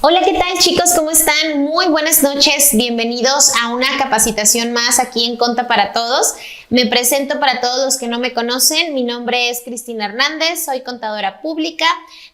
Hola, ¿qué tal chicos? ¿Cómo están? Muy buenas noches, bienvenidos a una capacitación más aquí en Conta para Todos. Me presento para todos los que no me conocen, mi nombre es Cristina Hernández, soy contadora pública.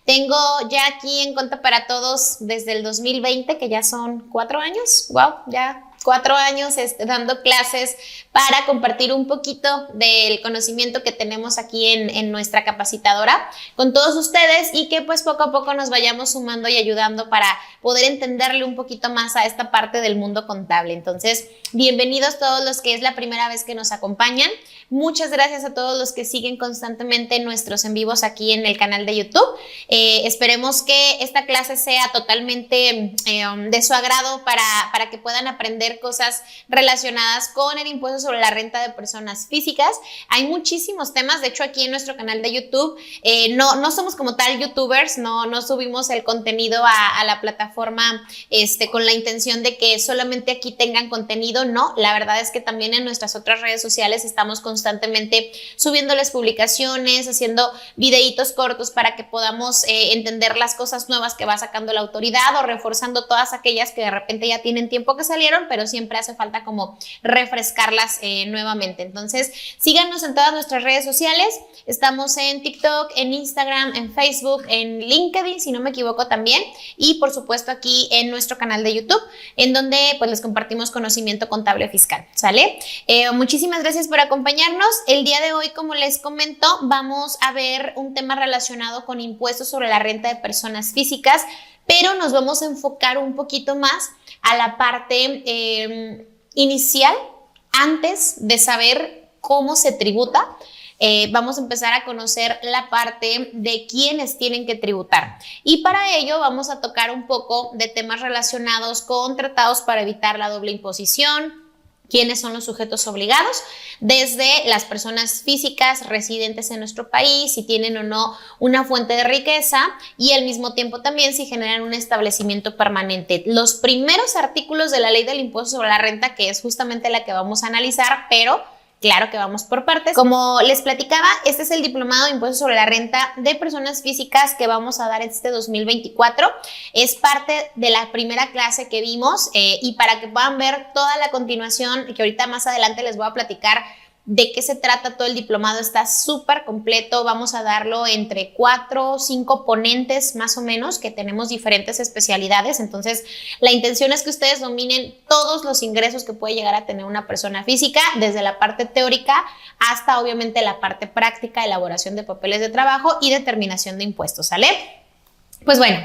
Tengo ya aquí en Conta para Todos desde el 2020, que ya son 4 años, wow, ya 4 años dando clases para compartir un poquito del conocimiento que tenemos aquí en nuestra capacitadora con todos ustedes y que pues poco a poco nos vayamos sumando y ayudando para poder entenderle un poquito más a esta parte del mundo contable. Entonces, bienvenidos todos los que es la primera vez que nos acompañan. Muchas gracias a todos los que siguen constantemente nuestros en vivos aquí en el canal de YouTube. Esperemos que esta clase sea totalmente de su agrado para que puedan aprender cosas relacionadas con el impuesto sobre la renta de personas físicas. Hay muchísimos temas, de hecho aquí en nuestro canal de YouTube no somos como tal youtubers, no subimos el contenido a la plataforma con la intención de que solamente aquí tengan contenido, no, la verdad es que también en nuestras otras redes sociales estamos constantemente subiéndoles publicaciones, haciendo videitos cortos para que podamos entender las cosas nuevas que va sacando la autoridad o reforzando todas aquellas que de repente ya tienen tiempo que salieron, pero siempre hace falta como refrescarlas nuevamente. Entonces, síganos en todas nuestras redes sociales. Estamos en TikTok, en Instagram, en Facebook, en LinkedIn, si no me equivoco también, y por supuesto aquí en nuestro canal de YouTube, en donde pues les compartimos conocimiento contable fiscal, ¿sale? Muchísimas gracias por acompañarnos. El día de hoy, como les comento, vamos a ver un tema relacionado con impuestos sobre la renta de personas físicas, pero nos vamos a enfocar un poquito más a la parte inicial, antes de saber cómo se tributa. Vamos a empezar a conocer la parte de quiénes tienen que tributar. Y para ello vamos a tocar un poco de temas relacionados con tratados para evitar la doble imposición, quiénes son los sujetos obligados, desde las personas físicas residentes en nuestro país, si tienen o no una fuente de riqueza y al mismo tiempo también si generan un establecimiento permanente. Los primeros artículos de la ley del impuesto sobre la renta, que es justamente la que vamos a analizar, pero claro que vamos por partes. Como les platicaba, este es el diplomado de impuestos sobre la renta de personas físicas que vamos a dar este 2024. Es parte de la primera clase que vimos y para que puedan ver toda la continuación, que ahorita más adelante les voy a platicar de qué se trata todo el diplomado, está súper completo. Vamos a darlo entre 4 o 5 ponentes más o menos, que tenemos diferentes especialidades. Entonces, la intención es que ustedes dominen todos los ingresos que puede llegar a tener una persona física, desde la parte teórica hasta obviamente la parte práctica, elaboración de papeles de trabajo y determinación de impuestos, ¿sale? Pues bueno,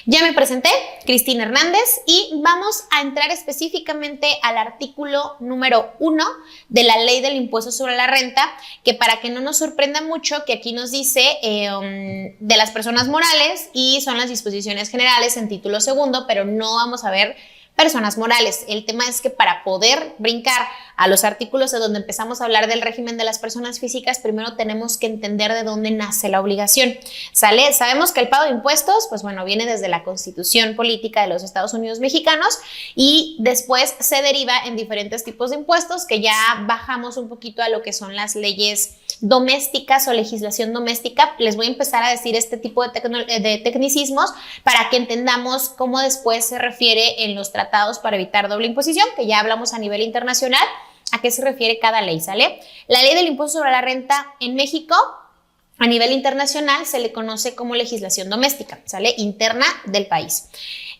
ya me presenté, Cristina Hernández, y vamos a entrar específicamente al artículo número 1 de la Ley del Impuesto sobre la Renta, que para que no nos sorprenda mucho, que aquí nos dice de las personas morales y son las disposiciones generales en título segundo, pero no vamos a ver personas morales. El tema es que para poder brincar a los artículos de donde empezamos a hablar del régimen de las personas físicas, primero tenemos que entender de dónde nace la obligación, ¿sale? Sabemos que el pago de impuestos, pues bueno, viene desde la Constitución Política de los Estados Unidos Mexicanos y después se deriva en diferentes tipos de impuestos que ya bajamos un poquito a lo que son las leyes domésticas o legislación doméstica. Les voy a empezar a decir este tipo de tecnicismos para que entendamos cómo después se refiere en los tratados para evitar doble imposición, que ya hablamos a nivel internacional, a qué se refiere cada ley, ¿sale? La ley del impuesto sobre la renta en México, a nivel internacional, se le conoce como legislación doméstica, ¿sale? Interna del país.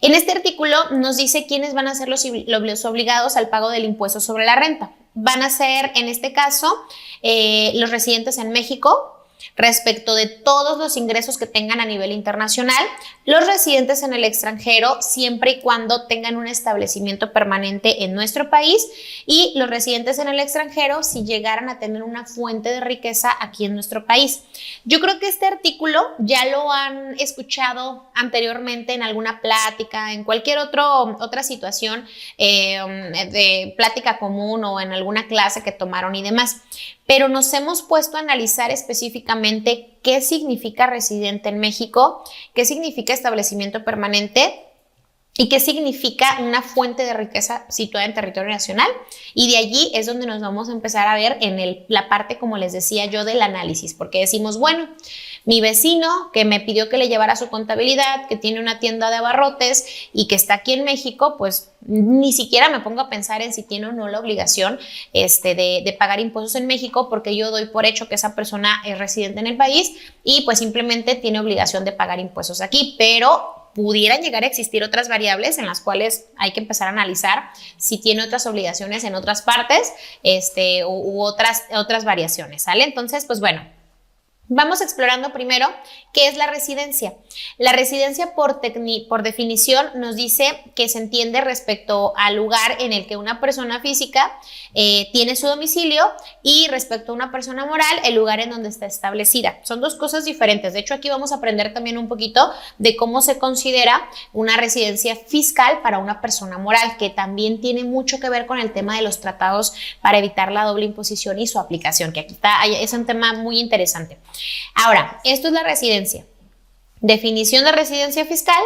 En este artículo nos dice quiénes van a ser los obligados al pago del impuesto sobre la renta. Van a ser, en este caso, los residentes en México, respecto de todos los ingresos que tengan a nivel internacional, los residentes en el extranjero, siempre y cuando tengan un establecimiento permanente en nuestro país, y los residentes en el extranjero si llegaran a tener una fuente de riqueza aquí en nuestro país. Yo creo que este artículo ya lo han escuchado anteriormente en alguna plática, en cualquier otra situación de plática común o en alguna clase que tomaron y demás. Pero nos hemos puesto a analizar específicamente qué significa residente en México, qué significa establecimiento permanente y qué significa una fuente de riqueza situada en territorio nacional. Y de allí es donde nos vamos a empezar a ver en la parte, como les decía yo, del análisis, porque decimos, bueno, Mi vecino que me pidió que le llevara su contabilidad, que tiene una tienda de abarrotes y que está aquí en México, pues ni siquiera me pongo a pensar en si tiene o no la obligación de pagar impuestos en México, porque yo doy por hecho que esa persona es residente en el país y pues simplemente tiene obligación de pagar impuestos aquí, pero pudieran llegar a existir otras variables en las cuales hay que empezar a analizar si tiene otras obligaciones en otras partes u otras variaciones, ¿sale? Entonces, pues bueno, vamos explorando primero qué es la residencia. La residencia por definición nos dice que se entiende respecto al lugar en el que una persona física tiene su domicilio y respecto a una persona moral, el lugar en donde está establecida. Son dos cosas diferentes. De hecho, aquí vamos a aprender también un poquito de cómo se considera una residencia fiscal para una persona moral, que también tiene mucho que ver con el tema de los tratados para evitar la doble imposición y su aplicación, que aquí es un tema muy interesante. Ahora, esto es la residencia. Definición de residencia fiscal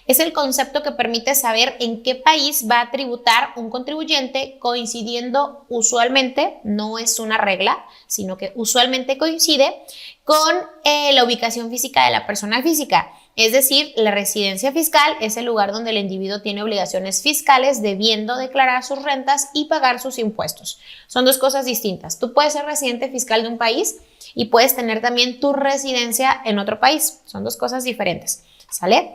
es el concepto que permite saber en qué país va a tributar un contribuyente, coincidiendo usualmente, no es una regla, sino que usualmente coincide con la ubicación física de la persona física. Es decir, la residencia fiscal es el lugar donde el individuo tiene obligaciones fiscales, debiendo declarar sus rentas y pagar sus impuestos. Son dos cosas distintas. Tú puedes ser residente fiscal de un país y puedes tener también tu residencia en otro país. Son dos cosas diferentes, ¿sale?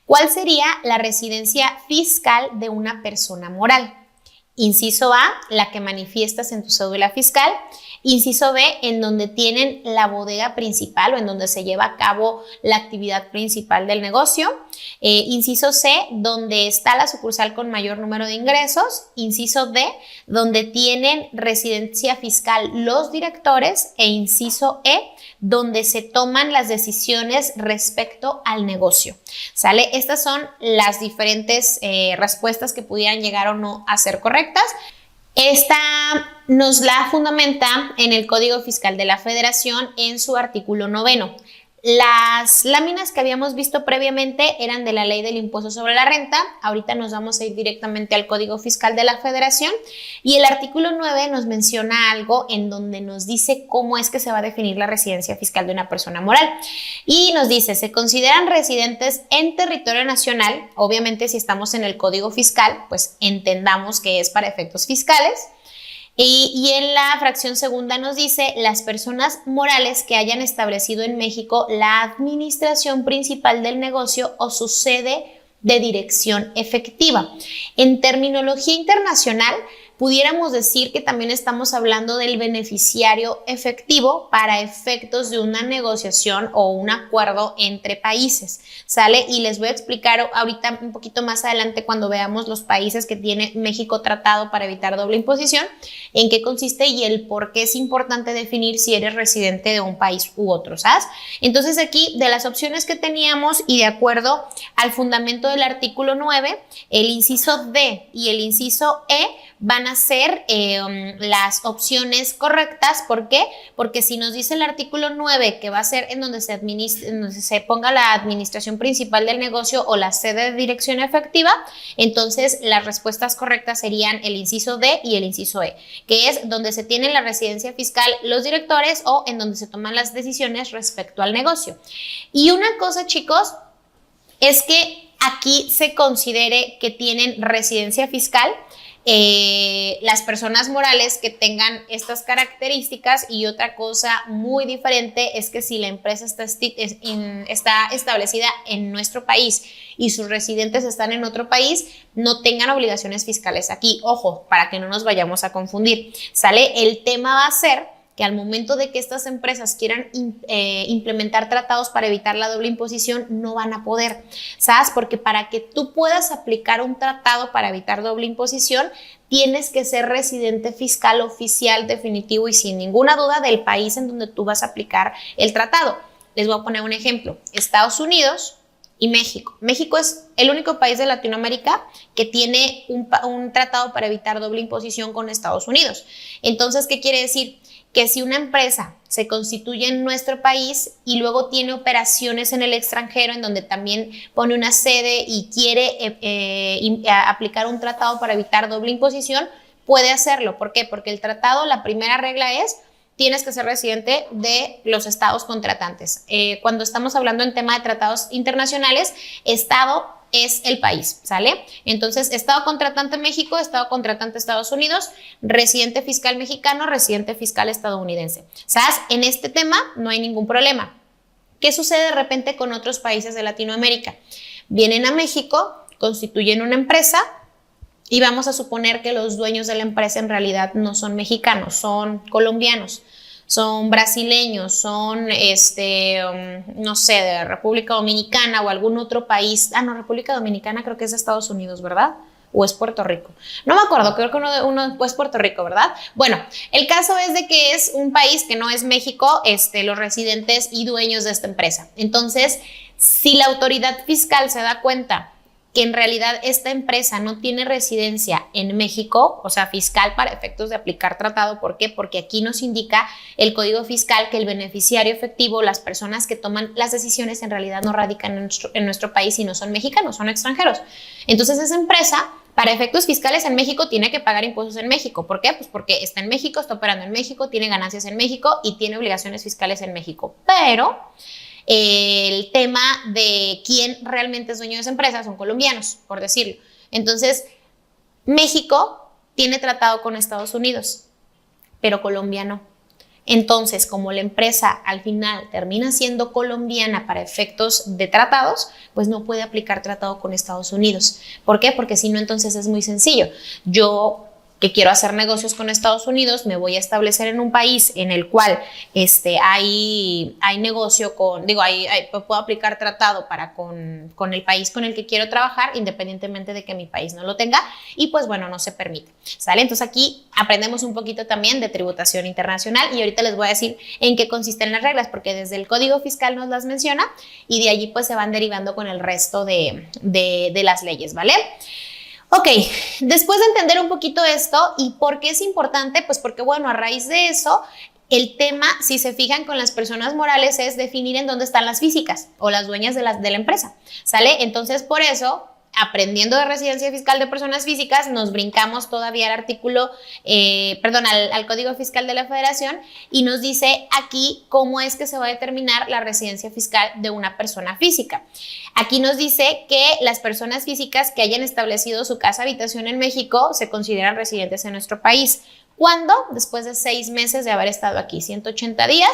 ¿Cuál sería la residencia fiscal de una persona moral? Inciso A, la que manifiestas en tu cédula fiscal. Inciso B, en donde tienen la bodega principal o en donde se lleva a cabo la actividad principal del negocio. Inciso C, donde está la sucursal con mayor número de ingresos. Inciso D, donde tienen residencia fiscal los directores. E inciso E, donde se toman las decisiones respecto al negocio. ¿Sale? Estas son las diferentes respuestas que pudieran llegar o no a ser correctas. Esta nos la fundamenta en el Código Fiscal de la Federación en su artículo 9. Las láminas que habíamos visto previamente eran de la Ley del Impuesto sobre la Renta. Ahorita nos vamos a ir directamente al Código Fiscal de la Federación y el artículo 9 nos menciona algo en donde nos dice cómo es que se va a definir la residencia fiscal de una persona moral. Y nos dice, se consideran residentes en territorio nacional. Obviamente, si estamos en el Código Fiscal, pues entendamos que es para efectos fiscales. Y en la fracción segunda nos dice las personas morales que hayan establecido en México la administración principal del negocio o su sede de dirección efectiva. En terminología internacional, pudiéramos decir que también estamos hablando del beneficiario efectivo para efectos de una negociación o un acuerdo entre países, ¿sale? Y les voy a explicar ahorita un poquito más adelante cuando veamos los países que tiene México tratado para evitar doble imposición, en qué consiste y el por qué es importante definir si eres residente de un país u otro, ¿sabes? Entonces aquí, de las opciones que teníamos y de acuerdo al fundamento del artículo 9, el inciso D y el inciso E van a ser las opciones correctas. ¿Por qué? Porque si nos dice el artículo 9 que va a ser en donde se ponga la administración principal del negocio o la sede de dirección efectiva, entonces las respuestas correctas serían el inciso D y el inciso E, que es donde se tiene la residencia fiscal los directores o en donde se toman las decisiones respecto al negocio. Y una cosa, chicos, es que aquí se considere que tienen residencia fiscal las personas morales que tengan estas características, y otra cosa muy diferente es que si la empresa está establecida en nuestro país y sus residentes están en otro país, no tengan obligaciones fiscales aquí. Ojo, para que no nos vayamos a confundir, ¿sale? El tema va a ser que al momento de que estas empresas quieran implementar tratados para evitar la doble imposición, no van a poder, ¿sabes? Porque para que tú puedas aplicar un tratado para evitar doble imposición, tienes que ser residente fiscal oficial, definitivo y sin ninguna duda del país en donde tú vas a aplicar el tratado. Les voy a poner un ejemplo. Estados Unidos y México. México es el único país de Latinoamérica que tiene un tratado para evitar doble imposición con Estados Unidos. Entonces, ¿qué quiere decir? Que si una empresa se constituye en nuestro país y luego tiene operaciones en el extranjero en donde también pone una sede y quiere aplicar un tratado para evitar doble imposición, puede hacerlo. ¿Por qué? Porque el tratado, la primera regla es tienes que ser residente de los estados contratantes. Cuando estamos hablando en tema de tratados internacionales, estado es el país, ¿sale? Entonces, estado contratante México, estado contratante Estados Unidos, residente fiscal mexicano, residente fiscal estadounidense. ¿Sabes? En este tema no hay ningún problema. ¿Qué sucede de repente con otros países de Latinoamérica? Vienen a México, constituyen una empresa y vamos a suponer que los dueños de la empresa en realidad no son mexicanos, son colombianos, son brasileños, son, no sé, de República Dominicana o algún otro país. Ah, no, República Dominicana creo que es de Estados Unidos, ¿verdad? ¿O es Puerto Rico? No me acuerdo, creo que uno es Puerto Rico, ¿verdad? Bueno, el caso es de que es un país que no es México, los residentes y dueños de esta empresa. Entonces, si la autoridad fiscal se da cuenta que en realidad esta empresa no tiene residencia en México, o sea, fiscal para efectos de aplicar tratado. ¿Por qué? Porque aquí nos indica el Código Fiscal que el beneficiario efectivo, las personas que toman las decisiones, en realidad no radican en nuestro país y no son mexicanos, son extranjeros. Entonces, esa empresa, para efectos fiscales en México, tiene que pagar impuestos en México. ¿Por qué? Pues porque está en México, está operando en México, tiene ganancias en México y tiene obligaciones fiscales en México. Pero el tema de quién realmente es dueño de esa empresa son colombianos, por decirlo. Entonces, México tiene tratado con Estados Unidos, pero Colombia no. Entonces, como la empresa al final termina siendo colombiana para efectos de tratados, pues no puede aplicar tratado con Estados Unidos. ¿Por qué? Porque si no, entonces es muy sencillo. Yo que quiero hacer negocios con Estados Unidos, me voy a establecer en un país en el cual hay negocio puedo aplicar tratado para con el país con el que quiero trabajar, independientemente de que mi país no lo tenga, y pues bueno, no se permite, ¿sale? Entonces aquí aprendemos un poquito también de tributación internacional y ahorita les voy a decir en qué consisten las reglas, porque desde el Código Fiscal nos las menciona y de allí pues se van derivando con el resto de las leyes, ¿vale? Ok, después de entender un poquito esto y por qué es importante, pues porque bueno, a raíz de eso, el tema, si se fijan con las personas morales, es definir en dónde están las físicas o las dueñas de la empresa, ¿sale? Entonces, por eso, aprendiendo de residencia fiscal de personas físicas, nos brincamos todavía al artículo, al Código Fiscal de la Federación y nos dice aquí cómo es que se va a determinar la residencia fiscal de una persona física. Aquí nos dice que las personas físicas que hayan establecido su casa habitación en México se consideran residentes en nuestro país. ¿Cuándo? Después de 6 meses de haber estado aquí, 180 días,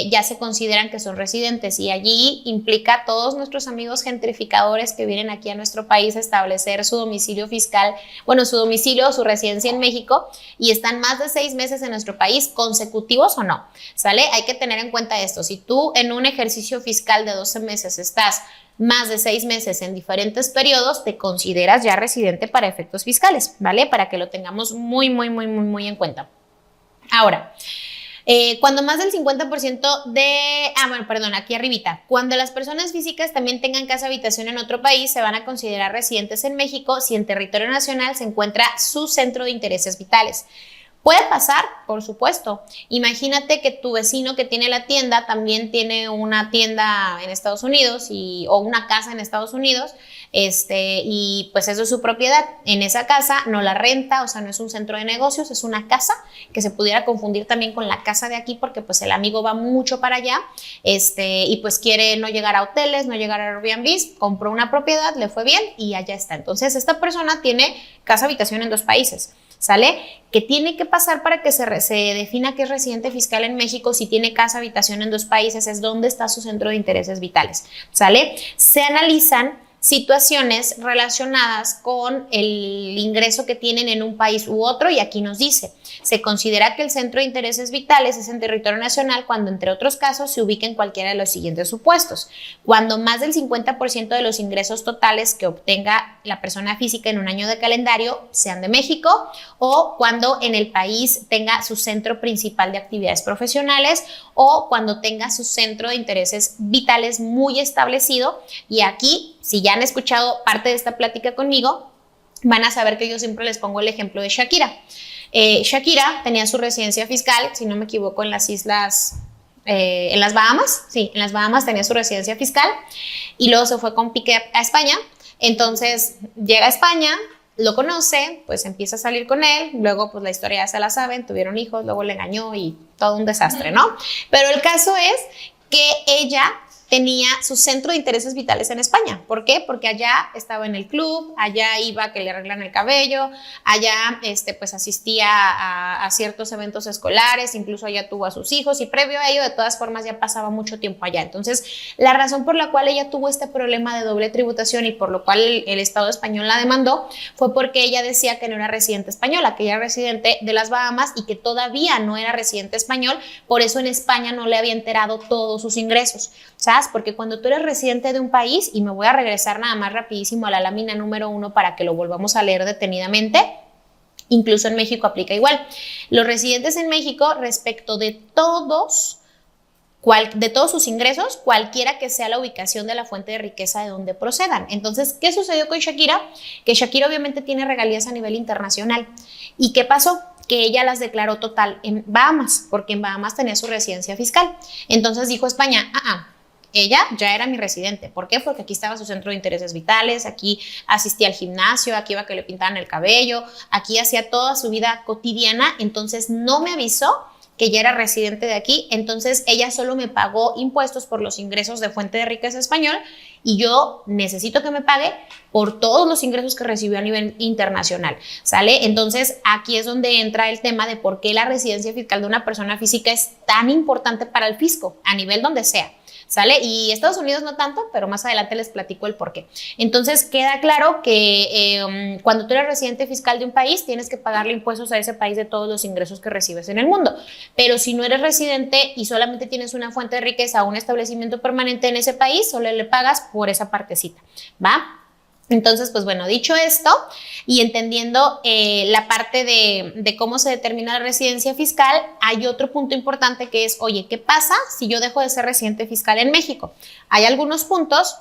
ya se consideran que son residentes y allí implica a todos nuestros amigos gentrificadores que vienen aquí a nuestro país a establecer su domicilio fiscal, su domicilio o su residencia en México y están más de 6 meses en nuestro país, consecutivos o no, ¿sale? Hay que tener en cuenta esto. Si tú en un ejercicio fiscal de 12 meses estás más de 6 meses en diferentes periodos, te consideras ya residente para efectos fiscales, ¿vale? Para que lo tengamos muy en cuenta. Ahora, cuando más del 50% aquí arribita, cuando las personas físicas también tengan casa habitación en otro país, se van a considerar residentes en México si en territorio nacional se encuentra su centro de intereses vitales. Puede pasar, por supuesto. Imagínate que tu vecino que tiene la tienda también tiene una tienda en Estados Unidos o una casa en Estados Unidos, y pues eso es su propiedad. En esa casa no la renta, o sea, no es un centro de negocios, es una casa que se pudiera confundir también con la casa de aquí porque pues el amigo va mucho para allá, y pues quiere no llegar a hoteles, no llegar a Airbnb, compró una propiedad, le fue bien y allá está. Entonces, esta persona tiene casa habitación en 2 países. ¿Sale? ¿Qué tiene que pasar para que se defina que es residente fiscal en México si tiene casa habitación en 2 países? Es dónde está su centro de intereses vitales, ¿sale? Se analizan situaciones relacionadas con el ingreso que tienen en un país u otro y aquí nos dice, se considera que el centro de intereses vitales es en territorio nacional cuando entre otros casos se ubica en cualquiera de los siguientes supuestos: cuando más del 50% de los ingresos totales que obtenga la persona física en un año de calendario sean de México, o cuando en el país tenga su centro principal de actividades profesionales, o cuando tenga su centro de intereses vitales muy establecido. Y aquí, si ya han escuchado parte de esta plática conmigo, van a saber que yo siempre les pongo el ejemplo de Shakira. Shakira tenía su residencia fiscal, si no me equivoco, en las islas, en las Bahamas. Sí, en las Bahamas tenía su residencia fiscal y luego se fue con Piqué a España. Entonces llega a España, lo conoce, pues empieza a salir con él, luego pues la historia ya se la saben, tuvieron hijos, luego le engañó y todo un desastre, ¿no? Pero el caso es que ella tenía su centro de intereses vitales en España. ¿Por qué? Porque allá estaba en el club, allá iba a que le arreglan el cabello, allá pues asistía a ciertos eventos escolares, incluso allá tuvo a sus hijos y previo a ello, de todas formas, ya pasaba mucho tiempo allá. Entonces, la razón por la cual ella tuvo este problema de doble tributación y por lo cual el Estado español la demandó fue porque ella decía que no era residente española, que ella era residente de las Bahamas y que todavía no era residente español, por eso en España no le había enterado todos sus ingresos. ¿Sabes? Porque cuando tú eres residente de un país, y me voy a regresar nada más rapidísimo a la lámina número 1 para que lo volvamos a leer detenidamente, incluso en México aplica igual. Los residentes en México, respecto de todos sus ingresos, cualquiera que sea la ubicación de la fuente de riqueza de donde procedan. Entonces, ¿qué sucedió con Shakira? Que Shakira obviamente tiene regalías a nivel internacional. ¿Y qué pasó? Que ella las declaró total en Bahamas, porque en Bahamas tenía su residencia fiscal. Entonces dijo España, ella ya era mi residente. ¿Por qué? Porque aquí estaba su centro de intereses vitales, aquí asistía al gimnasio, aquí iba a que le pintaran el cabello, aquí hacía toda su vida cotidiana, entonces no me avisó que ya era residente de aquí, entonces ella solo me pagó impuestos por los ingresos de fuente de riqueza español y yo necesito que me pague por todos los ingresos que recibió a nivel internacional, ¿sale? Entonces aquí es donde entra el tema de por qué la residencia fiscal de una persona física es tan importante para el fisco, a nivel donde sea. ¿Sale? Y Estados Unidos no tanto, pero más adelante les platico el por qué. Entonces queda claro que cuando tú eres residente fiscal de un país, tienes que pagarle impuestos a ese país de todos los ingresos que recibes en el mundo. Pero si no eres residente y solamente tienes una fuente de riqueza o un establecimiento permanente en ese país, solo le pagas por esa partecita, ¿va? Entonces, pues bueno, dicho esto y entendiendo la parte de cómo se determina la residencia fiscal, hay otro punto importante que es, oye, ¿qué pasa si yo dejo de ser residente fiscal en México? Hay algunos puntos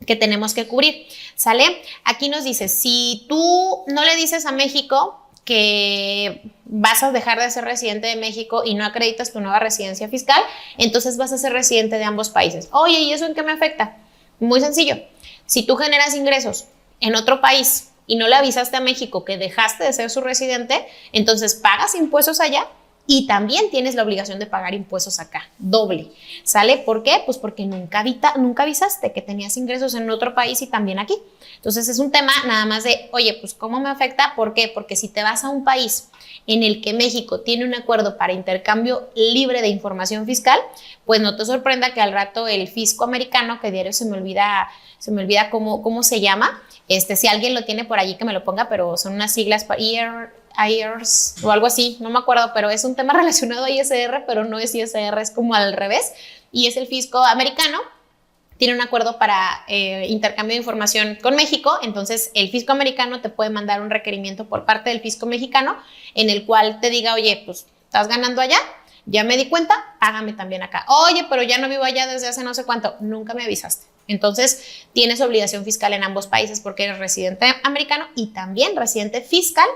que tenemos que cubrir, ¿sale? Aquí nos dice, si tú no le dices a México que vas a dejar de ser residente de México y no acreditas tu nueva residencia fiscal, entonces vas a ser residente de ambos países. Oye, ¿y eso en qué me afecta? Muy sencillo. Si tú generas ingresos en otro país y no le avisaste a México que dejaste de ser su residente, entonces pagas impuestos allá y también tienes la obligación de pagar impuestos acá, doble, ¿sale? ¿Por qué? Pues porque nunca avisaste que tenías ingresos en otro país y también aquí. Entonces es un tema nada más de, oye, pues ¿cómo me afecta? ¿Por qué? Porque si te vas a un país en el que México tiene un acuerdo para intercambio libre de información fiscal, pues no te sorprenda que al rato el fisco americano, que diario se me olvida cómo se llama, si alguien lo tiene por allí que me lo ponga, pero son unas siglas para IRS o algo así, no me acuerdo, pero es un tema relacionado a ISR, pero no es ISR, es como al revés, y es el fisco americano, tiene un acuerdo para intercambio de información con México, entonces el fisco americano te puede mandar un requerimiento por parte del fisco mexicano en el cual te diga, oye, pues estás ganando allá, ya me di cuenta, págame también acá. Oye, pero ya no vivo allá desde hace no sé cuánto, nunca me avisaste. Entonces tienes obligación fiscal en ambos países porque eres residente americano y también residente fiscal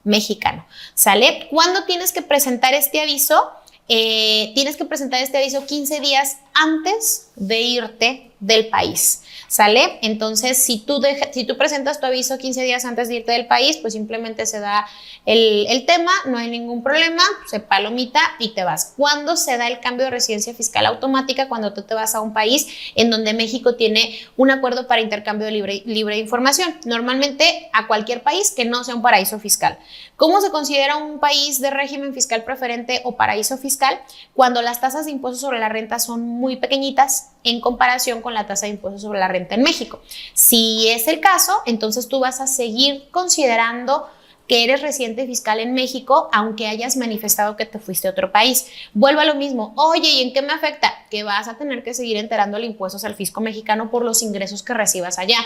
mexicano, ¿sale? ¿Cuándo tienes que presentar este aviso? Tienes que presentar este aviso 15 días antes de irte del país, ¿sale? Entonces, si tú presentas tu aviso 15 días antes de irte del país, pues simplemente se da el tema, no hay ningún problema, se palomita y te vas. ¿Cuándo se da el cambio de residencia fiscal automática? Cuando tú te vas a un país en donde México tiene un acuerdo para intercambio libre de información, normalmente a cualquier país que no sea un paraíso fiscal. ¿Cómo se considera un país de régimen fiscal preferente o paraíso fiscal? Cuando las tasas de impuestos sobre la renta son muy pequeñitas en comparación con la tasa de impuestos sobre la renta en México. Si es el caso, entonces tú vas a seguir considerando que eres residente fiscal en México, aunque hayas manifestado que te fuiste a otro país. Vuelvo a lo mismo. Oye, ¿y en qué me afecta? Que vas a tener que seguir enterándole impuestos al fisco mexicano por los ingresos que recibas allá.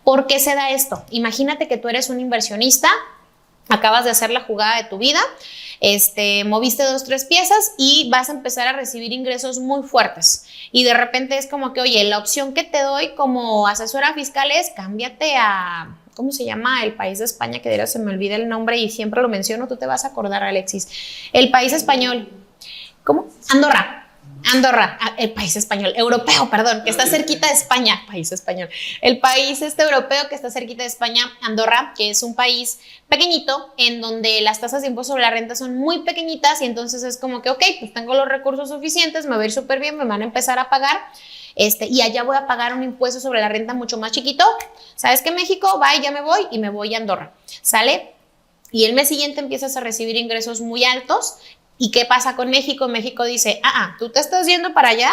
¿Por qué se da esto? Imagínate que tú eres un inversionista, acabas de hacer la jugada de tu vida, moviste 2, 3 piezas y vas a empezar a recibir ingresos muy fuertes. Y de repente es como que, oye, la opción que te doy como asesora fiscal es cámbiate a, ¿cómo se llama el país de España? Que diría, se me olvida el nombre y siempre lo menciono, tú te vas a acordar, Alexis. El país español, ¿cómo? Andorra. Andorra, el país español, europeo, perdón, que está cerquita de España, país español, el país europeo que está cerquita de España, Andorra, que es un país pequeñito en donde las tasas de impuesto sobre la renta son muy pequeñitas y entonces es como que, ok, pues tengo los recursos suficientes, me va a ir súper bien, me van a empezar a pagar, y allá voy a pagar un impuesto sobre la renta mucho más chiquito. ¿Sabes qué, México? Bye, ya me voy y me voy a Andorra, ¿sale? Y el mes siguiente empiezas a recibir ingresos muy altos. ¿Y qué pasa con México? México dice, tú te estás yendo para allá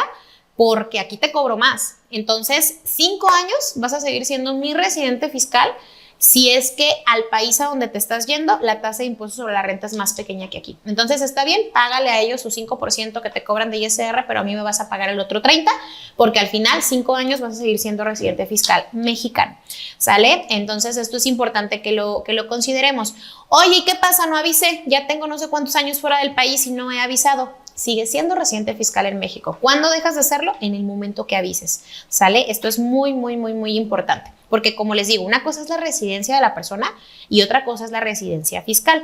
porque aquí te cobro más. Entonces, 5 años vas a seguir siendo mi residente fiscal si es que al país a donde te estás yendo, la tasa de impuesto sobre la renta es más pequeña que aquí. Entonces, está bien, págale a ellos su 5% que te cobran de ISR, pero a mí me vas a pagar el otro 30%, porque al final, 5 años vas a seguir siendo residente fiscal mexicano, ¿sale? Entonces, esto es importante que lo consideremos. Oye, ¿y qué pasa? No avisé, ya tengo no sé cuántos años fuera del país y no he avisado. Sigue siendo residente fiscal en México. ¿Cuándo dejas de hacerlo? En el momento que avises, ¿sale? Esto es muy, muy, muy, muy importante. Porque como les digo, una cosa es la residencia de la persona y otra cosa es la residencia fiscal.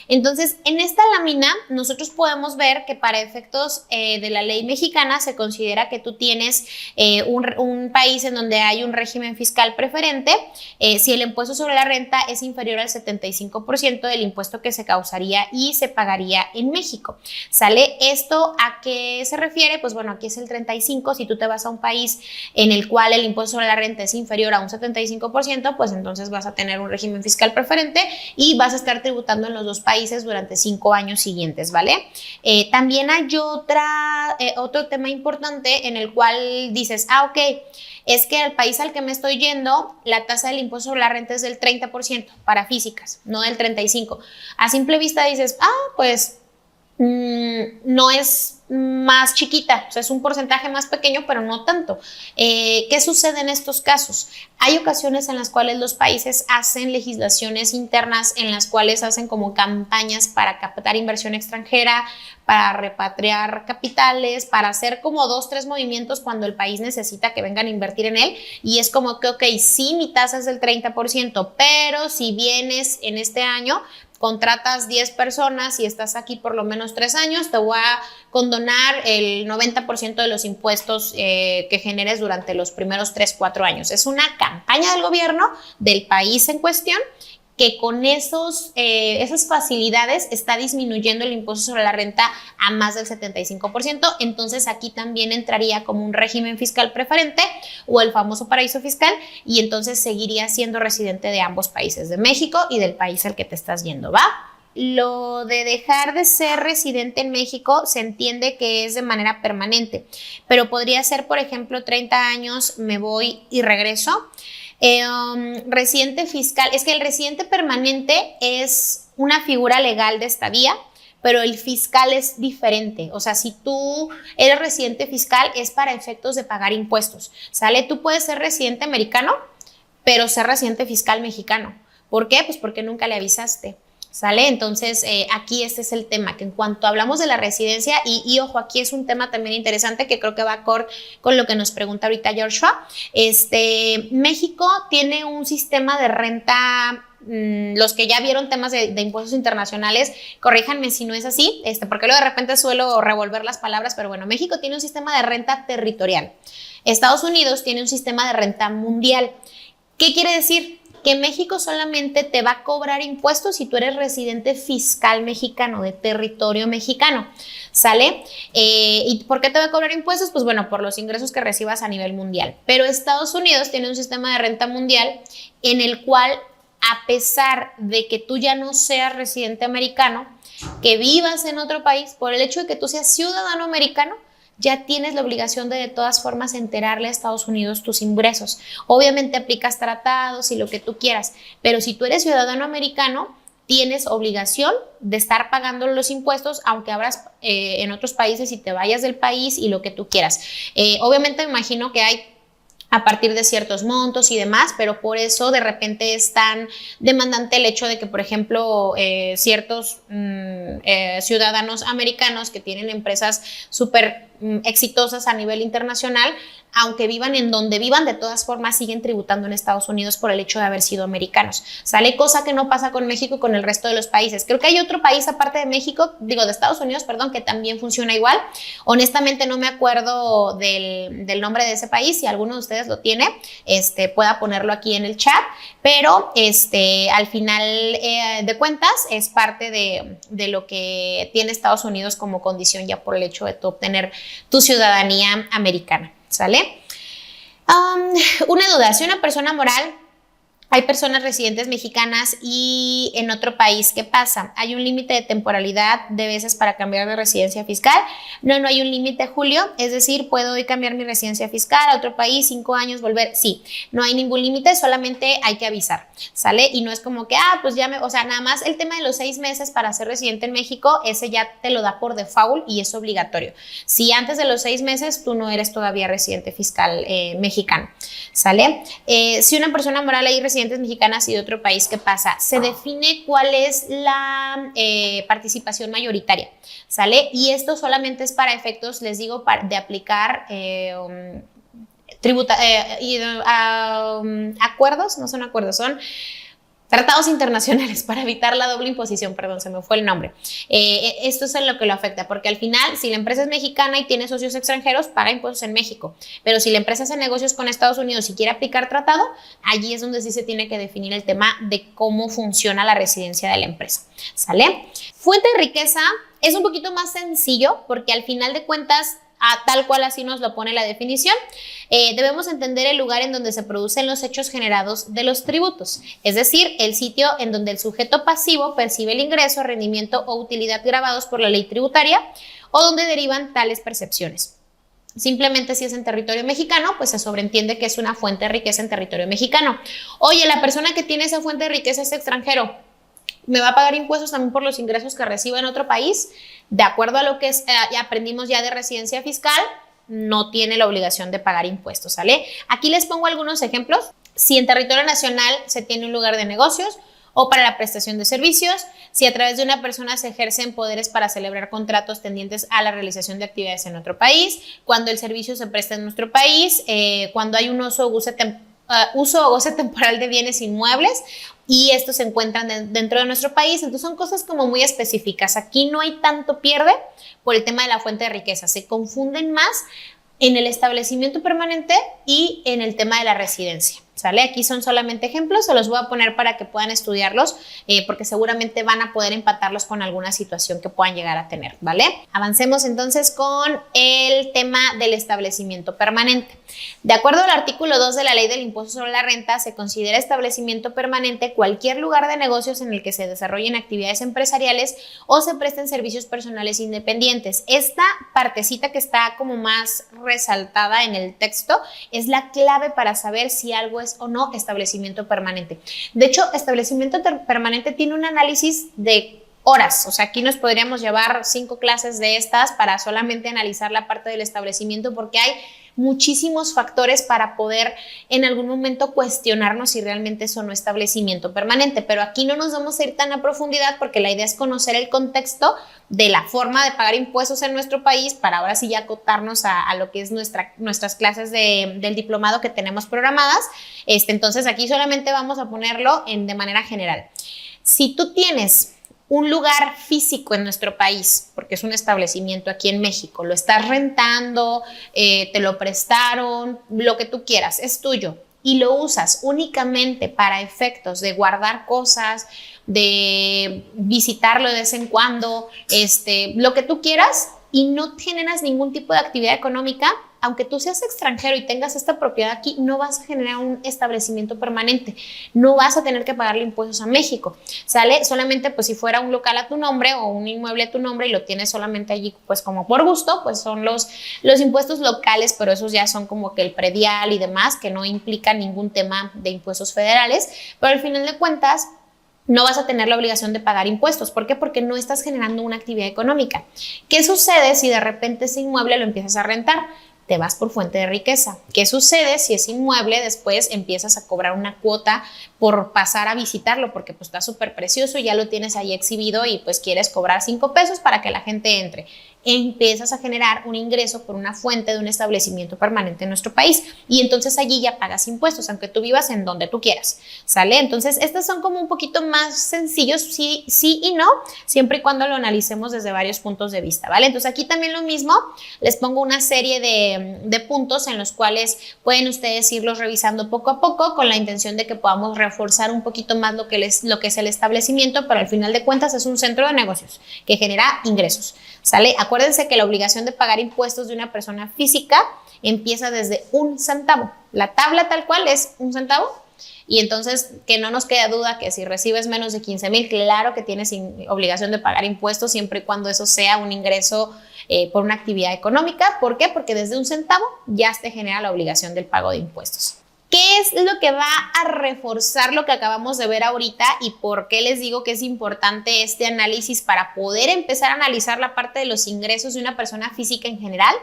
Entonces, en esta lámina nosotros podemos ver que para efectos de la ley mexicana se considera que tú tienes un país en donde hay un régimen fiscal preferente si el impuesto sobre la renta es inferior al 75% del impuesto que se causaría y se pagaría en México. ¿Sale? ¿Esto a qué se refiere? Pues bueno, aquí es el 35%. Si tú te vas a un país en el cual el impuesto sobre la renta es inferior a un 75%, pues entonces vas a tener un régimen fiscal preferente y vas a estar tributando en los dos países durante 5 años siguientes, ¿vale? También hay otro tema importante en el cual dices, ok, es que el país al que me estoy yendo, la tasa del impuesto sobre la renta es del 30% para físicas, no del 35%. A simple vista dices, pues no es más chiquita, o sea, es un porcentaje más pequeño, pero no tanto. ¿Qué sucede en estos casos? Hay ocasiones en las cuales los países hacen legislaciones internas en las cuales hacen como campañas para captar inversión extranjera, para repatriar capitales, para hacer como 2, 3 movimientos cuando el país necesita que vengan a invertir en él, y es como que, ok, sí, mi tasa es del 30%, pero si vienes en este año, contratas 10 personas y estás aquí por lo menos 3 años, te voy a condonar el 90% de los impuestos que generes durante los primeros 3, 4 años. Es una campaña del gobierno del país en cuestión que con esas facilidades está disminuyendo el impuesto sobre la renta a más del 75%. Entonces aquí también entraría como un régimen fiscal preferente o el famoso paraíso fiscal, y entonces seguiría siendo residente de ambos países, de México y del país al que te estás yendo, ¿va? Lo de dejar de ser residente en México se entiende que es de manera permanente, pero podría ser, por ejemplo, 30 años, me voy y regreso. Residente fiscal, es que el residente permanente es una figura legal de estadía, pero el fiscal es diferente. O sea, si tú eres residente fiscal es para efectos de pagar impuestos, ¿sale? Tú puedes ser residente americano, pero ser residente fiscal mexicano. ¿Por qué? Pues porque nunca le avisaste, ¿sale? Entonces, aquí este es el tema, que en cuanto hablamos de la residencia, y ojo, aquí es un tema también interesante que creo que va acorde con lo que nos pregunta ahorita Joshua. México tiene un sistema de renta, los que ya vieron temas de impuestos internacionales, corríjanme si no es así, porque luego de repente suelo revolver las palabras, pero bueno, México tiene un sistema de renta territorial. Estados Unidos tiene un sistema de renta mundial. ¿Qué quiere decir? Que México solamente te va a cobrar impuestos si tú eres residente fiscal mexicano, de territorio mexicano, ¿sale? ¿Y por qué te va a cobrar impuestos? Pues bueno, por los ingresos que recibas a nivel mundial. Pero Estados Unidos tiene un sistema de renta mundial en el cual, a pesar de que tú ya no seas residente americano, que vivas en otro país, por el hecho de que tú seas ciudadano americano, ya tienes la obligación de todas formas enterarle a Estados Unidos tus ingresos. Obviamente aplicas tratados y lo que tú quieras, pero si tú eres ciudadano americano, tienes obligación de estar pagando los impuestos, aunque abras en otros países y te vayas del país y lo que tú quieras. Obviamente me imagino que hay a partir de ciertos montos y demás, pero por eso de repente es tan demandante el hecho de que, por ejemplo, ciertos son ciudadanos americanos que tienen empresas súper exitosas a nivel internacional, aunque vivan en donde vivan, de todas formas siguen tributando en Estados Unidos por el hecho de haber sido americanos. Sale cosa que no pasa con México y con el resto de los países. Creo que hay otro país aparte de México, de Estados Unidos, perdón, que también funciona igual. Honestamente no me acuerdo del nombre de ese país. Si alguno de ustedes lo tiene, pueda ponerlo aquí en el chat, pero al final de cuentas es parte de lo que tiene Estados Unidos como condición ya por el hecho de tu obtener tu ciudadanía americana. ¿Sale? Una duda, si una persona moral, hay personas residentes mexicanas y en otro país, ¿qué pasa? ¿Hay un límite de temporalidad de veces para cambiar de residencia fiscal? No, no hay un límite, Julio, es decir, puedo hoy cambiar mi residencia fiscal a otro país, 5 años, volver, sí, no hay ningún límite, solamente hay que avisar, ¿sale? Y no es como que, pues ya o sea, nada más el tema de los 6 meses para ser residente en México, ese ya te lo da por default y es obligatorio. Si antes de los 6 meses tú no eres todavía residente fiscal mexicano, ¿sale? Si una persona moral hay residentes mexicanas y de otro país, ¿qué pasa? Se define cuál es la participación mayoritaria, ¿sale? Y esto solamente es para efectos, les digo, de aplicar acuerdos, no son acuerdos, son tratados internacionales para evitar la doble imposición, perdón, se me fue el nombre. Esto es en lo que lo afecta, porque al final, si la empresa es mexicana y tiene socios extranjeros, paga impuestos en México. Pero si la empresa hace negocios con Estados Unidos y quiere aplicar tratado, allí es donde sí se tiene que definir el tema de cómo funciona la residencia de la empresa. ¿Sale? Fuente de riqueza es un poquito más sencillo, porque al final de cuentas, tal cual así nos lo pone la definición, debemos entender el lugar en donde se producen los hechos generados de los tributos, es decir, el sitio en donde el sujeto pasivo percibe el ingreso, rendimiento o utilidad grabados por la ley tributaria o donde derivan tales percepciones. Simplemente si es en territorio mexicano, pues se sobreentiende que es una fuente de riqueza en territorio mexicano. Oye, la persona que tiene esa fuente de riqueza es extranjero, ¿me va a pagar impuestos también por los ingresos que reciba en otro país? De acuerdo a lo que aprendimos ya de residencia fiscal, no tiene la obligación de pagar impuestos, ¿sale? Aquí les pongo algunos ejemplos. Si en territorio nacional se tiene un lugar de negocios o para la prestación de servicios, si a través de una persona se ejercen poderes para celebrar contratos tendientes a la realización de actividades en otro país, cuando el servicio se presta en nuestro país, cuando hay un uso o goce temporal de bienes inmuebles y estos se encuentran dentro de nuestro país. Entonces son cosas como muy específicas. Aquí no hay tanto pierde por el tema de la fuente de riqueza. Se confunden más en el establecimiento permanente y en el tema de la residencia, ¿sale? Aquí son solamente ejemplos, se los voy a poner para que puedan estudiarlos, porque seguramente van a poder empatarlos con alguna situación que puedan llegar a tener, ¿vale? Avancemos entonces con el tema del establecimiento permanente. De acuerdo al artículo 2 de la Ley del Impuesto sobre la Renta, se considera establecimiento permanente cualquier lugar de negocios en el que se desarrollen actividades empresariales o se presten servicios personales independientes. Esta partecita que está como más resaltada en el texto es la clave para saber si algo es o no establecimiento permanente. De hecho, establecimiento permanente tiene un análisis de horas, o sea, aquí nos podríamos llevar 5 clases de estas para solamente analizar la parte del establecimiento, porque hay muchísimos factores para poder en algún momento cuestionarnos si realmente es o no establecimiento permanente, pero aquí no nos vamos a ir tan a profundidad porque la idea es conocer el contexto de la forma de pagar impuestos en nuestro país para ahora sí ya acotarnos a lo que es nuestras clases del diplomado que tenemos programadas. Entonces aquí solamente vamos a ponerlo de manera general. Si tú tienes un lugar físico en nuestro país, porque es un establecimiento aquí en México, lo estás rentando, te lo prestaron, lo que tú quieras, es tuyo, y lo usas únicamente para efectos de guardar cosas, de visitarlo de vez en cuando, lo que tú quieras, y no generas ningún tipo de actividad económica, aunque tú seas extranjero y tengas esta propiedad aquí, no vas a generar un establecimiento permanente, no vas a tener que pagarle impuestos a México, ¿sale? Solamente pues si fuera un local a tu nombre o un inmueble a tu nombre y lo tienes solamente allí pues como por gusto, pues son los impuestos locales, pero esos ya son como que el predial y demás, que no implican ningún tema de impuestos federales, pero al final de cuentas no vas a tener la obligación de pagar impuestos. ¿Por qué? Porque no estás generando una actividad económica. ¿Qué sucede si de repente ese inmueble lo empiezas a rentar? te vas por fuente de riqueza. ¿Qué sucede si es inmueble? Después empiezas a cobrar una cuota por pasar a visitarlo porque pues está súper precioso y ya lo tienes ahí exhibido y pues quieres cobrar 5 pesos para que la gente entre. Empiezas a generar un ingreso por una fuente de un establecimiento permanente en nuestro país y entonces allí ya pagas impuestos, aunque tú vivas en donde tú quieras, ¿sale? Entonces, estos son como un poquito más sencillos, sí y no, siempre y cuando lo analicemos desde varios puntos de vista, ¿vale? Entonces, aquí también lo mismo, les pongo una serie de puntos en los cuales pueden ustedes irlos revisando poco a poco con la intención de que podamos reforzar un poquito más lo que es el establecimiento, pero al final de cuentas es un centro de negocios que genera ingresos, ¿sale? Acuérdense que la obligación de pagar impuestos de una persona física empieza desde 1 centavo. La tabla tal cual es 1 centavo y entonces que no nos quede duda que si recibes menos de 15,000, claro que tienes obligación de pagar impuestos siempre y cuando eso sea un ingreso por una actividad económica. ¿Por qué? Porque desde 1 centavo ya te genera la obligación del pago de impuestos. ¿Qué es lo que va a reforzar lo que acabamos de ver ahorita y por qué les digo que es importante este análisis para poder empezar a analizar la parte de los ingresos de una persona física en general?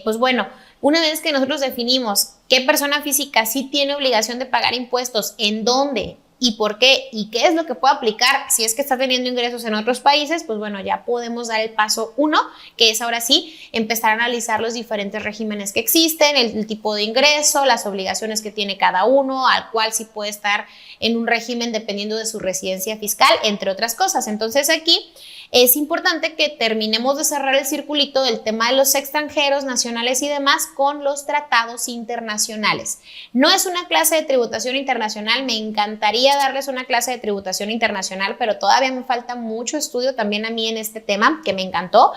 Pues bueno, una vez que nosotros definimos qué persona física sí tiene obligación de pagar impuestos, en dónde y por qué y qué es lo que puede aplicar si es que está teniendo ingresos en otros países, pues bueno, ya podemos dar el paso 1, que es ahora sí empezar a analizar los diferentes regímenes que existen, el tipo de ingreso, las obligaciones que tiene cada uno, al cual sí puede estar en un régimen dependiendo de su residencia fiscal, entre otras cosas. Entonces aquí es importante que terminemos de cerrar el circulito del tema de los extranjeros, nacionales y demás con los tratados internacionales. No es una clase de tributación internacional, me encantaría darles una clase de tributación internacional, pero todavía me falta mucho estudio también a mí en este tema, que me encantó,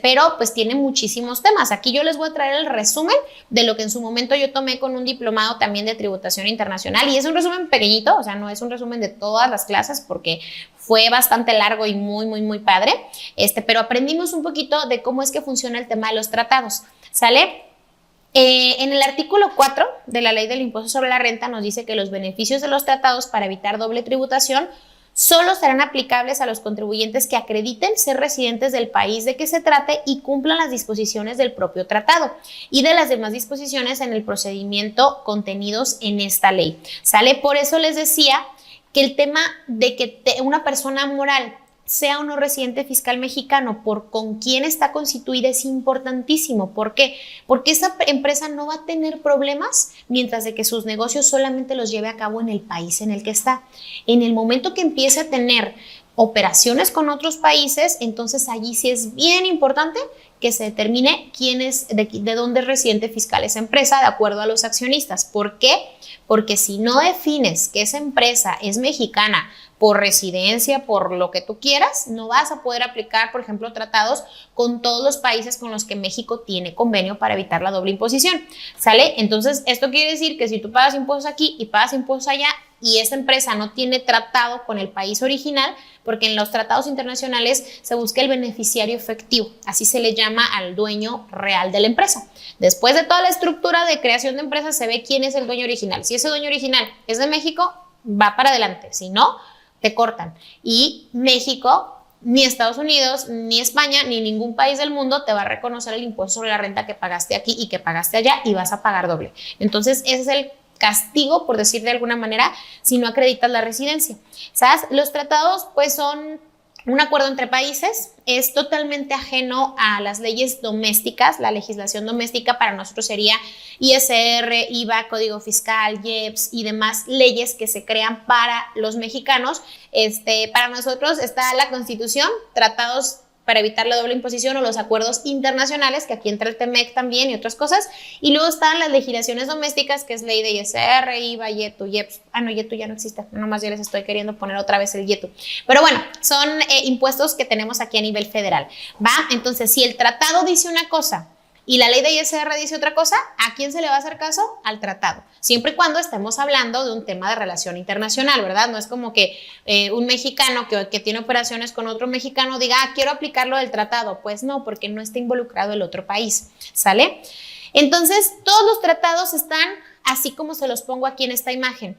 pero pues tiene muchísimos temas. Aquí yo les voy a traer el resumen de lo que en su momento yo tomé con un diplomado también de tributación internacional y es un resumen pequeñito, o sea, no es un resumen de todas las clases porque fue bastante largo y muy padre, pero aprendimos un poquito de cómo es que funciona el tema de los tratados, ¿sale? En el artículo 4 de la Ley del Impuesto sobre la Renta nos dice que los beneficios de los tratados para evitar doble tributación solo serán aplicables a los contribuyentes que acrediten ser residentes del país de que se trate y cumplan las disposiciones del propio tratado y de las demás disposiciones en el procedimiento contenidos en esta ley, ¿sale? Por eso les decía que el tema de que una persona moral sea o no residente fiscal mexicano por con quién está constituida es importantísimo. ¿Por qué? Porque esa empresa no va a tener problemas mientras de que sus negocios solamente los lleve a cabo en el país en el que está. En el momento que empiece a tener operaciones con otros países, entonces allí sí es bien importante que se determine quién es, de dónde es residente fiscal esa empresa de acuerdo a los accionistas. ¿Por qué? Porque si no defines que esa empresa es mexicana por residencia, por lo que tú quieras, no vas a poder aplicar, por ejemplo, tratados con todos los países con los que México tiene convenio para evitar la doble imposición, ¿sale? Entonces, esto quiere decir que si tú pagas impuestos aquí y pagas impuestos allá y esa empresa no tiene tratado con el país original, porque en los tratados internacionales se busca el beneficiario efectivo, así se le llama al dueño real de la empresa. Después de toda la estructura de creación de empresas se ve quién es el dueño original. Si ese dueño original es de México, va para adelante, si no, te cortan. Y México, ni Estados Unidos, ni España, ni ningún país del mundo te va a reconocer el impuesto sobre la renta que pagaste aquí y que pagaste allá y vas a pagar doble. Entonces, ese es el castigo, por decir de alguna manera, si no acreditas la residencia. ¿Sabes? Los tratados, pues, son un acuerdo entre países, es totalmente ajeno a las leyes domésticas. La legislación doméstica para nosotros sería ISR, IVA, Código Fiscal, IEPS y demás leyes que se crean para los mexicanos. Para nosotros está la Constitución, tratados para evitar la doble imposición o los acuerdos internacionales, que aquí entra el TEMEC también y otras cosas, y luego están las legislaciones domésticas, que es ley de ISR, IVA, YETU, IEPS, no, YETU ya no existe, nomás ya les estoy queriendo poner otra vez el YETU, pero bueno, son impuestos que tenemos aquí a nivel federal, ¿va? Entonces, si el tratado dice una cosa y la ley de ISR dice otra cosa, ¿a quién se le va a hacer caso? Al tratado, siempre y cuando estemos hablando de un tema de relación internacional, ¿verdad? No es como que un mexicano que tiene operaciones con otro mexicano diga, quiero aplicarlo del tratado. Pues no, porque no está involucrado el otro país, ¿sale? Entonces, todos los tratados están así como se los pongo aquí en esta imagen.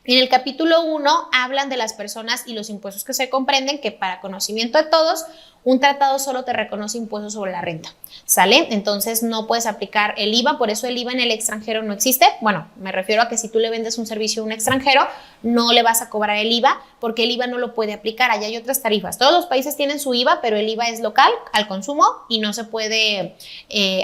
En el capítulo 1 hablan de las personas y los impuestos que se comprenden, que para conocimiento de todos, un tratado solo te reconoce impuestos sobre la renta, ¿sale? Entonces no puedes aplicar el IVA, por eso el IVA en el extranjero no existe. Bueno, me refiero a que si tú le vendes un servicio a un extranjero, no le vas a cobrar el IVA, porque el IVA no lo puede aplicar. Allá hay otras tarifas. Todos los países tienen su IVA, pero el IVA es local, al consumo, y no se puede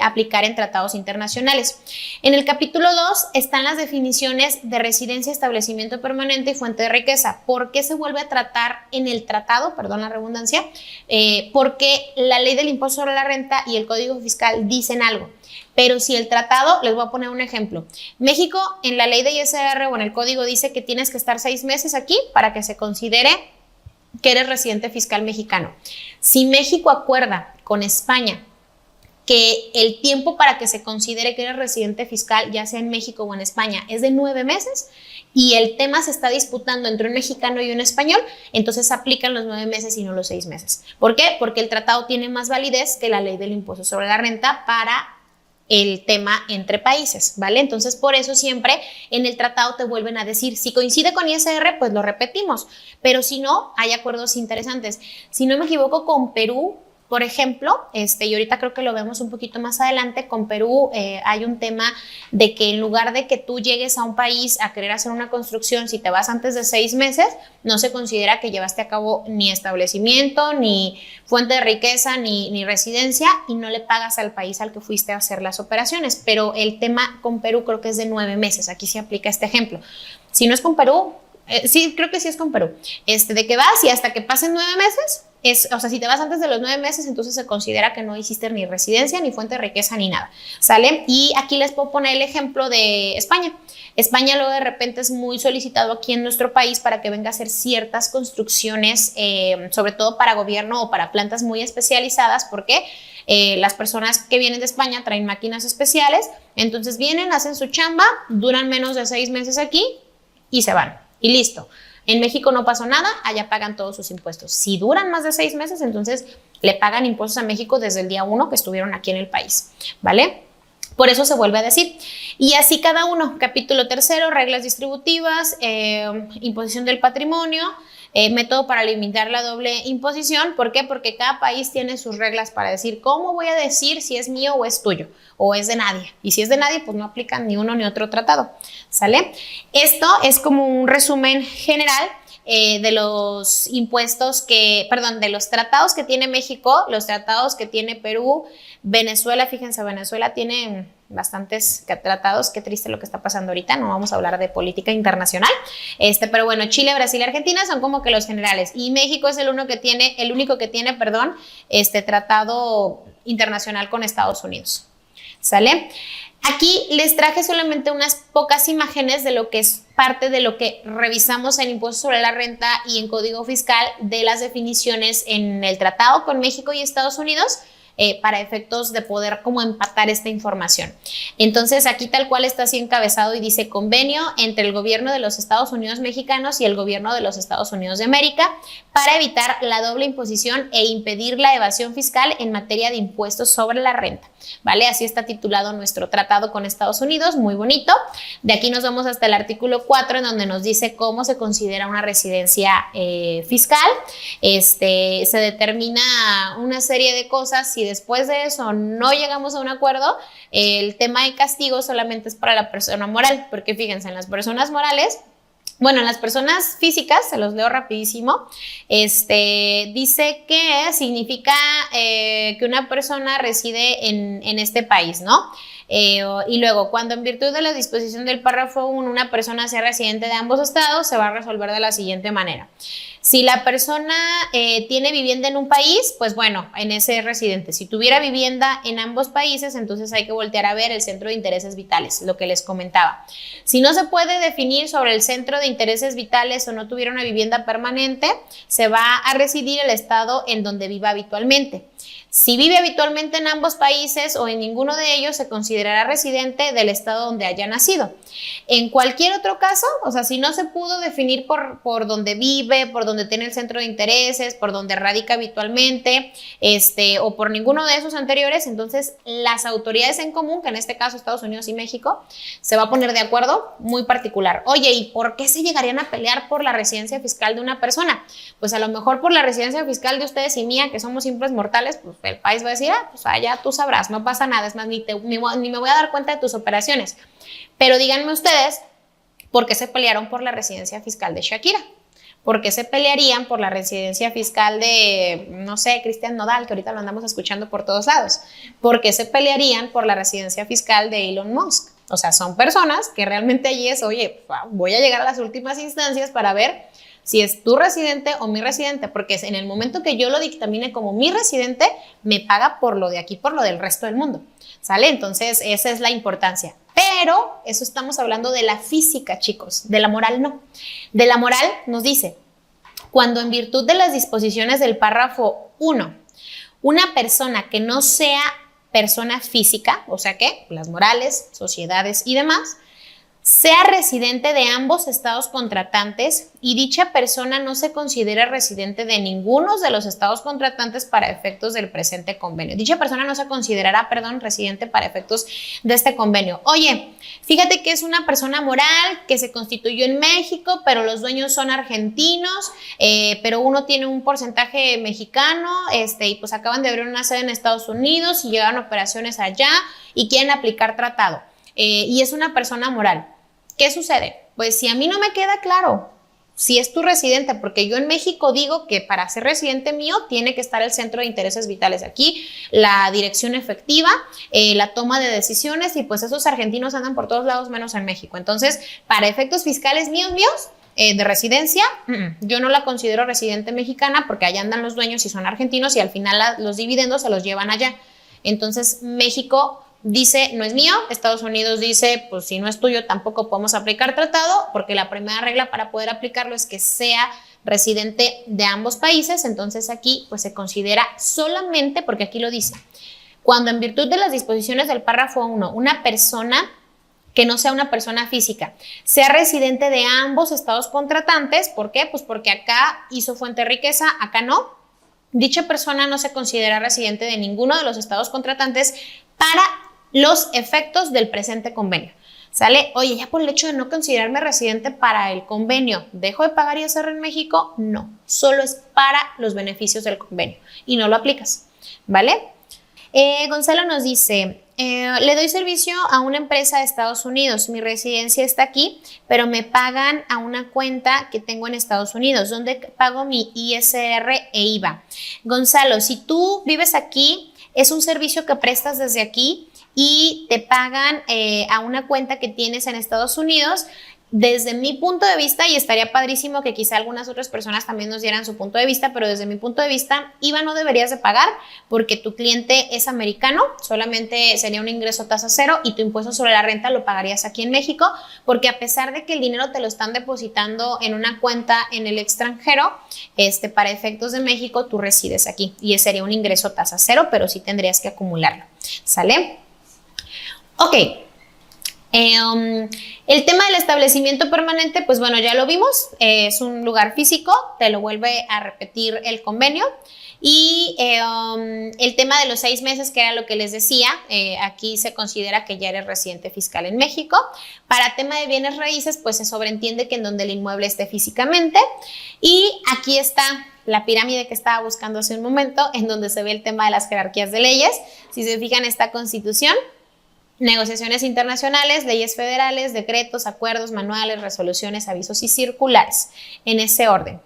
aplicar en tratados internacionales. En el capítulo 2 están las definiciones de residencia, establecimiento permanente y fuente de riqueza. ¿Por qué se vuelve a tratar en el tratado? Perdón la redundancia. Porque la ley del impuesto sobre la renta y el Código Fiscal dicen algo. Pero si el tratado, les voy a poner un ejemplo. México en la ley de ISR o en el código dice que tienes que estar 6 meses aquí para que se considere que eres residente fiscal mexicano. Si México acuerda con España que el tiempo para que se considere que eres residente fiscal, ya sea en México o en España, es de 9 meses, y el tema se está disputando entre un mexicano y un español, entonces aplican los 9 meses y no los 6 meses. ¿Por qué? Porque el tratado tiene más validez que la ley del impuesto sobre la renta para el tema entre países, ¿vale? Entonces, por eso siempre en el tratado te vuelven a decir, si coincide con ISR, pues lo repetimos, pero si no, hay acuerdos interesantes. Si no me equivoco, con Perú, por ejemplo, y ahorita creo que lo vemos un poquito más adelante, con Perú hay un tema de que en lugar de que tú llegues a un país a querer hacer una construcción, si te vas antes de 6 meses, no se considera que llevaste a cabo ni establecimiento, ni fuente de riqueza, ni residencia, y no le pagas al país al que fuiste a hacer las operaciones. Pero el tema con Perú creo que es de 9 meses, aquí se aplica este ejemplo. Si no es con Perú, sí, creo que sí es con Perú, de que vas y hasta que pasen 9 meses, o sea, si te vas antes de los 9 meses, entonces se considera que no hiciste ni residencia, ni fuente de riqueza, ni nada, ¿sale? Y aquí les puedo poner el ejemplo de España. España luego de repente es muy solicitado aquí en nuestro país para que venga a hacer ciertas construcciones, sobre todo para gobierno o para plantas muy especializadas, porque las personas que vienen de España traen máquinas especiales, entonces vienen, hacen su chamba, duran menos de 6 meses aquí y se van, y listo. En México no pasó nada, allá pagan todos sus impuestos. Si duran más de 6 meses, entonces le pagan impuestos a México desde el día 1 que estuvieron aquí en el país, ¿vale? Por eso se vuelve a decir. Y así cada uno. Capítulo 3, reglas distributivas, imposición del patrimonio, método para limitar la doble imposición. ¿Por qué? Porque cada país tiene sus reglas para decir cómo voy a decir si es mío o es tuyo o es de nadie. Y si es de nadie, pues no aplican ni uno ni otro tratado, ¿sale? Esto es como un resumen general de los impuestos de los tratados que tiene México, los tratados que tiene Perú, Venezuela. Fíjense, Venezuela tiene bastantes tratados. Qué triste lo que está pasando ahorita, no vamos a hablar de política internacional, pero bueno, Chile, Brasil y Argentina son como que los generales, y México es el único que tiene, tratado internacional con Estados Unidos, ¿sale? Aquí les traje solamente unas pocas imágenes de lo que es parte de lo que revisamos en Impuesto sobre la Renta y en Código Fiscal, de las definiciones en el tratado con México y Estados Unidos, para efectos de poder como empatar esta información. Entonces aquí tal cual está así encabezado y dice: convenio entre el gobierno de los Estados Unidos mexicanos y el gobierno de los Estados Unidos de América para evitar la doble imposición e impedir la evasión fiscal en materia de impuestos sobre la renta, ¿vale? Así está titulado nuestro tratado con Estados Unidos, muy bonito. De aquí nos vamos hasta el artículo 4, en donde nos dice cómo se considera una residencia fiscal. Se determina una serie de cosas. Si después de eso no llegamos a un acuerdo, el tema de castigo solamente es para la persona moral, porque fíjense, en las personas morales, bueno, en las personas físicas, se los leo rapidísimo, dice que significa que una persona reside en este país, ¿no? Y luego, cuando en virtud de la disposición del párrafo 1 una persona sea residente de ambos estados, se va a resolver de la siguiente manera. Si la persona tiene vivienda en un país, pues bueno, en ese es residente. Si tuviera vivienda en ambos países, entonces hay que voltear a ver el centro de intereses vitales, lo que les comentaba. Si no se puede definir sobre el centro de intereses vitales o no tuviera una vivienda permanente, se va a residir el estado en donde viva habitualmente. Si vive habitualmente en ambos países o en ninguno de ellos, se considerará residente del estado donde haya nacido. En cualquier otro caso, o sea, si no se pudo definir por donde vive, por donde donde tiene el centro de intereses, por donde radica habitualmente, o por ninguno de esos anteriores, entonces las autoridades en común, que en este caso Estados Unidos y México, se va a poner de acuerdo muy particular. Oye, ¿y por qué se llegarían a pelear por la residencia fiscal de una persona? Pues a lo mejor por la residencia fiscal de ustedes y mía, que somos simples mortales, pues el país va a decir, pues allá tú sabrás, no pasa nada, es más, ni me voy a dar cuenta de tus operaciones. Pero díganme ustedes, ¿por qué se pelearon por la residencia fiscal de Shakira? ¿Por qué se pelearían por la residencia fiscal de, no sé, Cristian Nodal, que ahorita lo andamos escuchando por todos lados? ¿Por qué se pelearían por la residencia fiscal de Elon Musk? O sea, son personas que realmente allí es, oye, voy a llegar a las últimas instancias para ver si es tu residente o mi residente, porque en el momento que yo lo dictamine como mi residente, me paga por lo de aquí, por lo del resto del mundo, ¿sale? Entonces, esa es la importancia. Pero eso estamos hablando de la física, chicos, de la moral no. De la moral nos dice, cuando en virtud de las disposiciones del párrafo 1, una persona que no sea persona física, o sea que las morales, sociedades y demás, sea residente de ambos estados contratantes y dicha persona no se considera residente de ninguno de los estados contratantes para efectos del presente convenio. Dicha persona no se considerará, residente para efectos de este convenio. Oye, fíjate que es una persona moral que se constituyó en México, pero los dueños son argentinos, pero uno tiene un porcentaje mexicano, y pues acaban de abrir una sede en Estados Unidos y llevan operaciones allá y quieren aplicar tratado. Y es una persona moral. ¿Qué sucede? Pues si a mí no me queda claro si es tu residente, porque yo en México digo que para ser residente mío tiene que estar el centro de intereses vitales aquí, la dirección efectiva, la toma de decisiones, y pues esos argentinos andan por todos lados menos en México. Entonces, para efectos fiscales míos, de residencia, yo no la considero residente mexicana porque allá andan los dueños y son argentinos y al final los dividendos se los llevan allá. Entonces, México dice, no es mío. Estados Unidos dice, pues si no es tuyo tampoco podemos aplicar tratado, porque la primera regla para poder aplicarlo es que sea residente de ambos países. Entonces aquí pues se considera solamente, porque aquí lo dice, cuando en virtud de las disposiciones del párrafo 1, una persona que no sea una persona física sea residente de ambos estados contratantes. ¿Por qué? Pues porque acá hizo fuente de riqueza, acá no. Dicha persona no se considera residente de ninguno de los estados contratantes para los efectos del presente convenio, ¿sale? Oye, ya por el hecho de no considerarme residente para el convenio, ¿dejo de pagar ISR en México? No, solo es para los beneficios del convenio y no lo aplicas, ¿vale? Gonzalo nos dice, le doy servicio a una empresa de Estados Unidos, mi residencia está aquí, pero me pagan a una cuenta que tengo en Estados Unidos, donde pago mi ISR e IVA. Gonzalo, si tú vives aquí, es un servicio que prestas desde aquí y te pagan a una cuenta que tienes en Estados Unidos. Desde mi punto de vista, y estaría padrísimo que quizá algunas otras personas también nos dieran su punto de vista, pero desde mi punto de vista, IVA no deberías de pagar porque tu cliente es americano, solamente sería un ingreso tasa cero y tu impuesto sobre la renta lo pagarías aquí en México, porque a pesar de que el dinero te lo están depositando en una cuenta en el extranjero, para efectos de México, tú resides aquí y sería un ingreso tasa cero, pero sí tendrías que acumularlo, ¿sale? Ok. El tema del establecimiento permanente, pues bueno, ya lo vimos, es un lugar físico, te lo vuelve a repetir el convenio. Y el tema de los 6 meses, que era lo que les decía, aquí se considera que ya eres residente fiscal en México. Para tema de bienes raíces, pues se sobreentiende que en donde el inmueble esté físicamente. Y aquí está la pirámide que estaba buscando hace un momento, en donde se ve el tema de las jerarquías de leyes. Si se fijan, esta Constitución, negociaciones internacionales, leyes federales, decretos, acuerdos, manuales, resoluciones, avisos y circulares, en ese orden.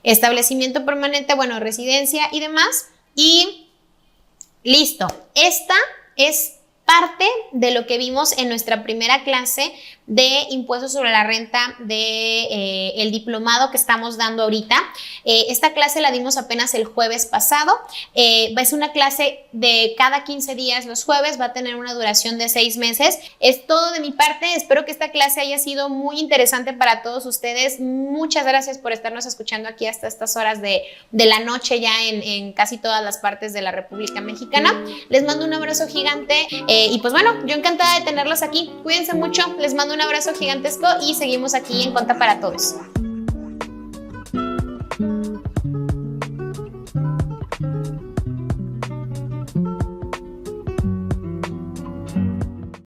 Establecimiento permanente, bueno, residencia y demás. Y listo. Esta es parte de lo que vimos en nuestra primera clase de impuestos sobre la renta de el diplomado que estamos dando ahorita. Esta clase la dimos apenas el jueves pasado. Es una clase de cada 15 días los jueves, va a tener una duración de 6 meses. Es todo de mi parte. Espero que esta clase haya sido muy interesante para todos ustedes. Muchas gracias por estarnos escuchando aquí hasta estas horas de la noche ya en casi todas las partes de la República Mexicana. Les mando un abrazo gigante y pues bueno, yo encantada de tenerlos aquí. Cuídense mucho, les mando un abrazo gigantesco y seguimos aquí en Conta para Todos.